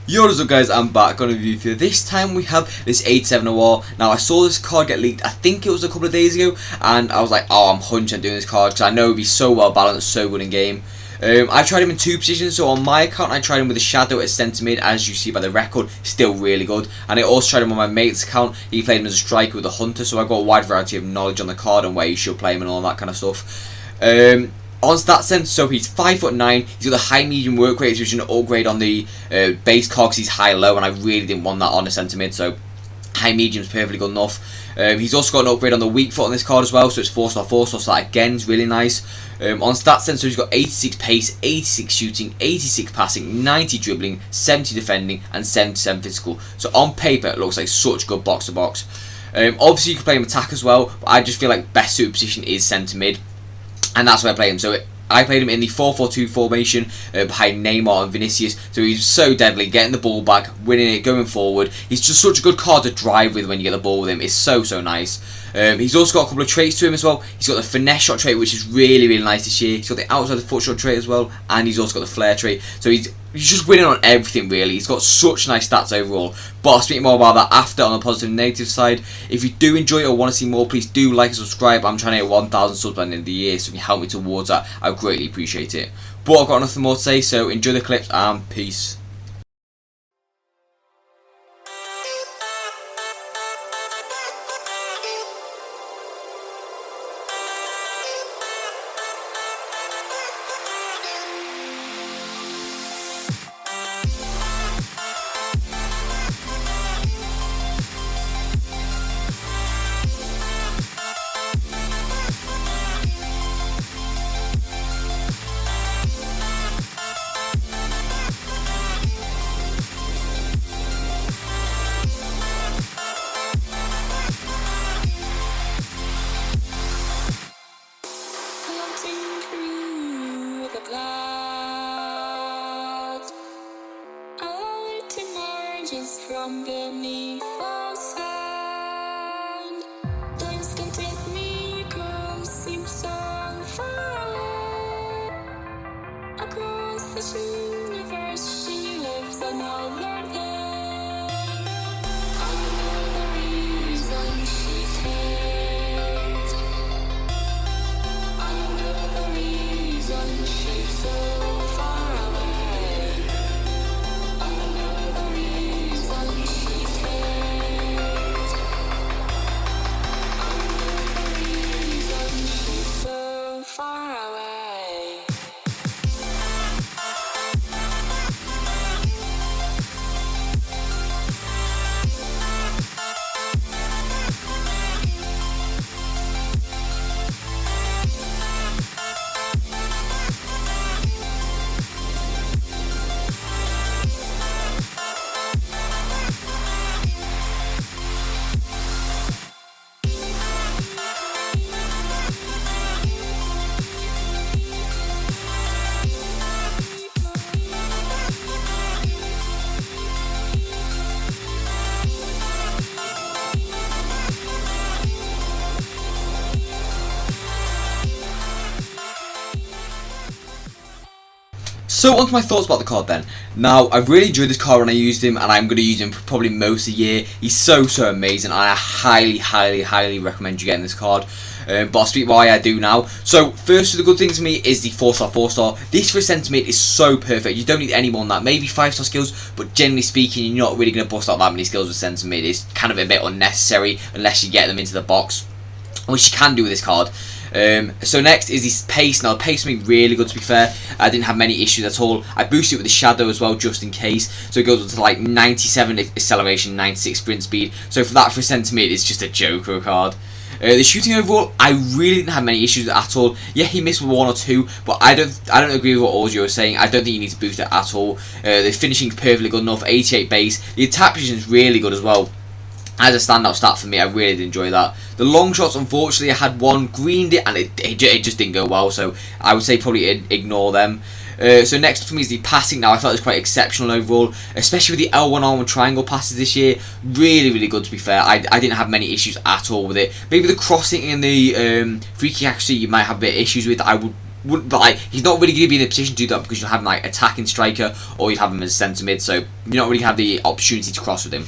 Yo, what's up guys, I'm back on a review for you. This time we have this 87 Aouar. Now I saw this card get leaked, I think it was a couple of days ago, and I was like, oh, I'm 100% doing this card because I know it would be so well balanced, so good in game. I tried him in two positions, so on my account I tried him with a shadow at centre mid, as you see by the record, still really good. And I also tried him on my mate's account, he played him as a striker with a hunter, so I've got a wide variety of knowledge on the card and where you should play him and all that kind of stuff. On stat sense, so he's 5'9", he's got the high medium work rate, which is an upgrade on the base card because he's high low, and I really didn't want that on the centre mid, so high medium is perfectly good enough. He's also got an upgrade on the weak foot on this card as well, so it's 4-star, 4-star, so that again is really nice. On stat sense, so he's got 86 pace, 86 shooting, 86 passing, 90 dribbling, 70 defending, and 77 physical. So on paper, it looks like such good box to box. Obviously, you can play him attack as well, but I just feel like best suited position is centre mid. And that's where I play him. So I played him in the 4-4-2 formation behind Neymar and Vinicius. So he's so deadly, getting the ball back, winning it, going forward. He's just such a good card to drive with when you get the ball with him. It's so nice. He's also got a couple of traits to him as well. He's got the finesse shot trait, which is really nice this year. He's got the outside the foot shot trait as well, and he's also got the flare trait. So he's just winning on everything really. He's got such nice stats overall. But I'll speak more about that after on the positive and negative side. If you do enjoy it or want to see more, please do like and subscribe. I'm trying to hit 1,000 subs by the end of the year, so if you help me towards that, I would greatly appreciate it. But I've got nothing more to say, so enjoy the clips and peace. From beneath the sand, things can take me close, seem so far away. Across this universe, she lives another day. I know the reason she's hate. I know the reason she's so far away. I know the reason she's hate. I know the reason she's so far away. So on to my thoughts about the card then. Now, I really enjoyed this card when I used him, and I'm going to use him for probably most of the year. He's so amazing, and I highly recommend you getting this card. But I'll speak why I do now. So, first of the good things for me is the 4-star, 4-star. This for a centre mid is so perfect. You don't need any more than that. Maybe 5-star skills, but generally speaking, you're not really going to bust out that many skills with centre mid. It's kind of a bit unnecessary unless you get them into the box, which you can do with this card. So next is this pace. Now the pace made really good, to be fair. I didn't have many issues at all. I boosted it with the shadow as well, just in case. So it goes up to like 97 acceleration, 96 sprint speed. So for that, for a centre mid, it's just a joker card. The shooting overall, I really didn't have many issues at all. Yeah, he missed with 1 or 2, but I don't agree with what Ozio was saying. I don't think you need to boost it at all. The finishing's perfectly good enough, 88 base. The attack position is really good as well. As a standout stat for me, I really did enjoy that. The long shots, unfortunately, I had one, greened it, and it just didn't go well, so I would say probably ignore them. So next for me is the passing. Now I thought it was quite exceptional overall, especially with the L1 triangle passes this year. Really good, to be fair. I didn't have many issues at all with it. Maybe the crossing and the free kick accuracy you might have a bit of issues with. I would like, he's not really going to be in a position to do that because you'll have him like attacking striker or you have him as centre mid, so you don't really have the opportunity to cross with him.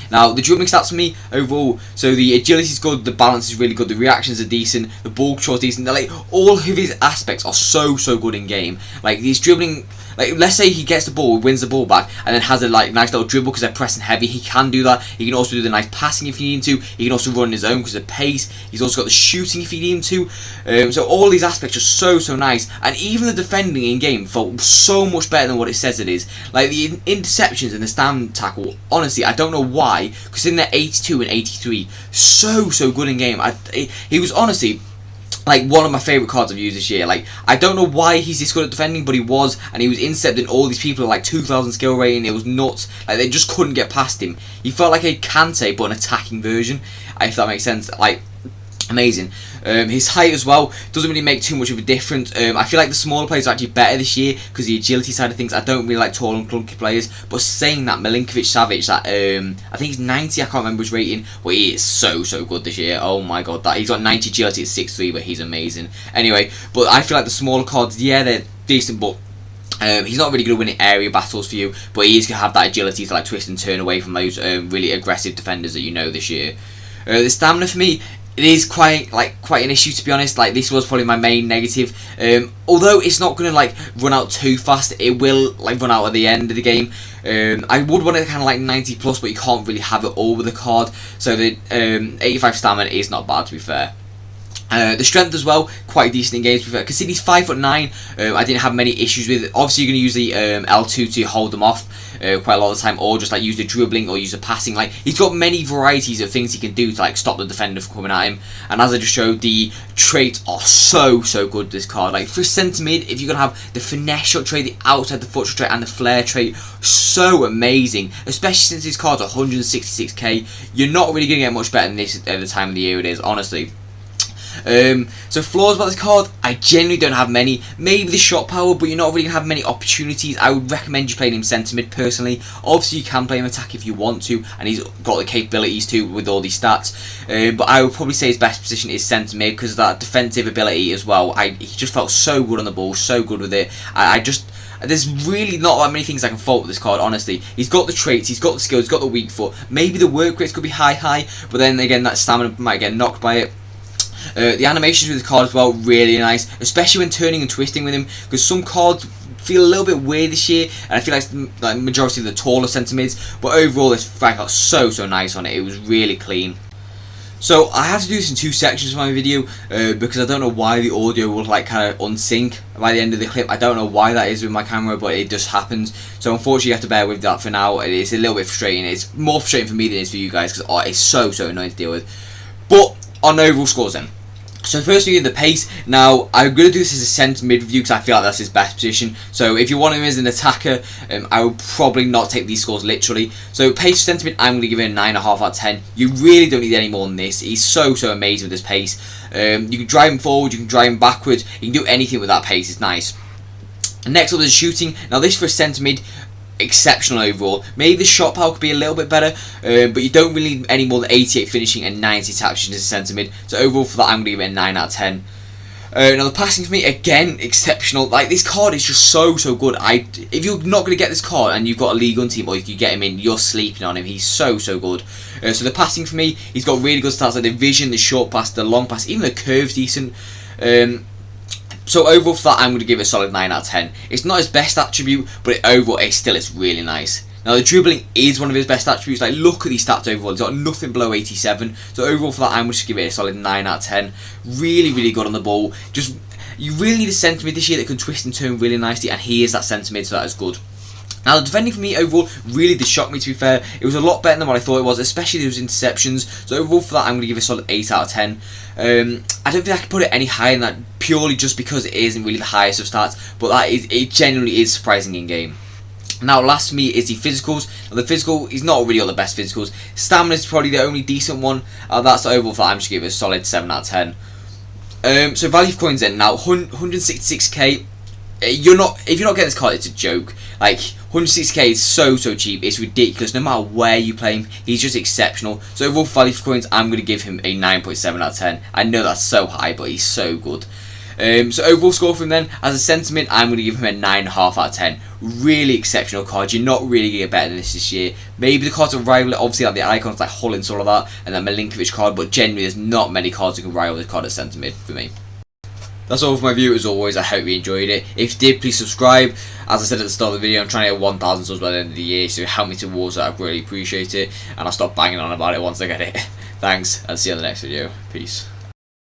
Now, the dribbling stats for me overall, so the agility is good, the balance is really good, the reactions are decent, the ball control is decent. They're like, all of his aspects are so good in game. Like, he's dribbling, like, let's say he gets the ball, wins the ball back, and then has a like nice little dribble because they're pressing heavy. He can do that. He can also do the nice passing if you need him to. He can also run his own because of pace. He's also got the shooting if you need him to. So all these aspects are so nice. And even the defending in game felt so much better than what it says it is. Like, the interceptions and the stand tackle, honestly, I don't know why, because in the 82 and 83, so good in game. He was honestly like one of my favourite cards I've used this year. Like, I don't know why he's this good at defending, but he was, and he was intercepting all these people at like 2,000 skill rating. It was nuts. Like, they just couldn't get past him. He felt like a Kante, but an attacking version, if that makes sense. Like, amazing. His height as well doesn't really make too much of a difference. I feel like the smaller players are actually better this year because the agility side of things. I don't really like tall and clunky players, but saying that, Milinkovic-Savic, that I think he's 90, I can't remember his rating, but he is so good this year. Oh my god, that he's got 90 agility at 6'3", but he's amazing. Anyway, but I feel like the smaller cards, yeah, they're decent, but he's not really going to win area battles for you, but he is going to have that agility to like twist and turn away from those really aggressive defenders that you know this year. The stamina for me, it is quite an issue, to be honest. Like, this was probably my main negative. Although it's not going to like run out too fast, it will like run out at the end of the game. I would want it kind of like 90 plus, but you can't really have it all with the card. So the 85 stamina is not bad, to be fair. The strength as well, quite decent in games, to be fair. Considering he's 5'9", I didn't have many issues with it. Obviously, you're going to use the L2 to hold them off quite a lot of the time, or just like use the dribbling or use the passing. Like, he's got many varieties of things he can do to like stop the defender from coming at him. And as I just showed, the traits are so good, this card. Like, for centre mid, if you're going to have the finesse shot trait, the outside the foot shot trait, and the flare trait, so amazing. Especially since this card's 166k, you're not really going to get much better than this at the time of the year it is, honestly. So flaws about this card, I genuinely don't have many. Maybe the shot power, but you're not really going to have many opportunities. I would recommend you playing him centre mid personally. Obviously you can play him attack if you want to, and he's got the capabilities to with all these stats. But I would probably say his best position is centre mid because of that defensive ability as well. He just felt so good on the ball, so good with it. There's really not that many things I can fault with this card, honestly. He's got the traits, he's got the skills, he's got the weak foot. Maybe the work rates could be high, but then again that stamina might get knocked by it. The animations with the card as well, really nice, especially when turning and twisting with him, because some cards feel a little bit weird this year, and I feel like the majority of the taller centre mids, but overall this fight got so nice on it. It was really clean. So I have to do this in 2 sections of my video because I don't know why the audio will like kind of unsync by the end of the clip. I don't know why that is with my camera, but it just happens. So unfortunately you have to bear with that for now. It's a little bit frustrating. It's more frustrating for me than it is for you guys because it's so annoying to deal with. But on overall scores then. So firstly, the pace. Now, I'm going to do this as a centre mid review because I feel like that's his best position. So if you want him as an attacker, I would probably not take these scores literally. So pace centre mid, I'm going to give him a 9.5 out of 10. You really don't need any more than this. He's so amazing with his pace. You can drive him forward, you can drive him backwards. You can do anything with that pace. It's nice. And next up is shooting. Now this for a centre mid, exceptional overall. Maybe the shot power could be a little bit better, but you don't really need any more than 88 finishing and 90 taps as a centre mid. So overall for that, I'm going to give it a 9 out of 10. Now the passing for me, again, exceptional. Like, this card is just so good. If you're not going to get this card and you've got a League 1 team, or you could get him in, you're sleeping on him. He's so good. So the passing for me, he's got really good stats like the vision, the short pass, the long pass, even the curve's decent. So overall for that, I'm going to give it a solid 9 out of 10. It's not his best attribute, but overall it still is really nice. Now the dribbling is one of his best attributes. Like, look at these stats overall. He's got nothing below 87. So overall for that, I'm going to give it a solid 9 out of 10. Really good on the ball. Just, you really need a centre mid this year that can twist and turn really nicely, and he is that centre mid, so that is good. Now, the defending for me overall really did shock me, to be fair. It was a lot better than what I thought it was, especially those interceptions. So overall for that, I'm going to give it a solid 8 out of 10. I don't think I can put it any higher than that, purely just because it isn't really the highest of stats, but it genuinely is surprising in game. Now, last for me is the physicals. Now, the physical is not really all the best physicals. Stamina is probably the only decent one. That's the overall for that. I'm just going to give it a solid 7 out of 10. So value for coins then. Now, 166k. If you're not getting this card, it's a joke. Like, 160k is so cheap. It's ridiculous. No matter where you play him, he's just exceptional. So overall value for coins, I'm going to give him a 9.7 out of 10. I know that's so high, but he's so good. So overall score from then, as a sentiment, I'm going to give him a 9.5 out of 10. Really exceptional card. You're not really going to get better than this year. Maybe the cards will rival it, obviously like the icons like Hull and stuff like that, and that Milinkovic card, but generally there's not many cards that can rival this card at centre mid for me. That's all for my view. As always, I hope you enjoyed it. If you did, please subscribe. As I said at the start of the video, I'm trying to get 1,000 subs by the end of the year, so help me towards that. I really appreciate it, and I'll stop banging on about it once I get it. Thanks, and see you in the next video. Peace.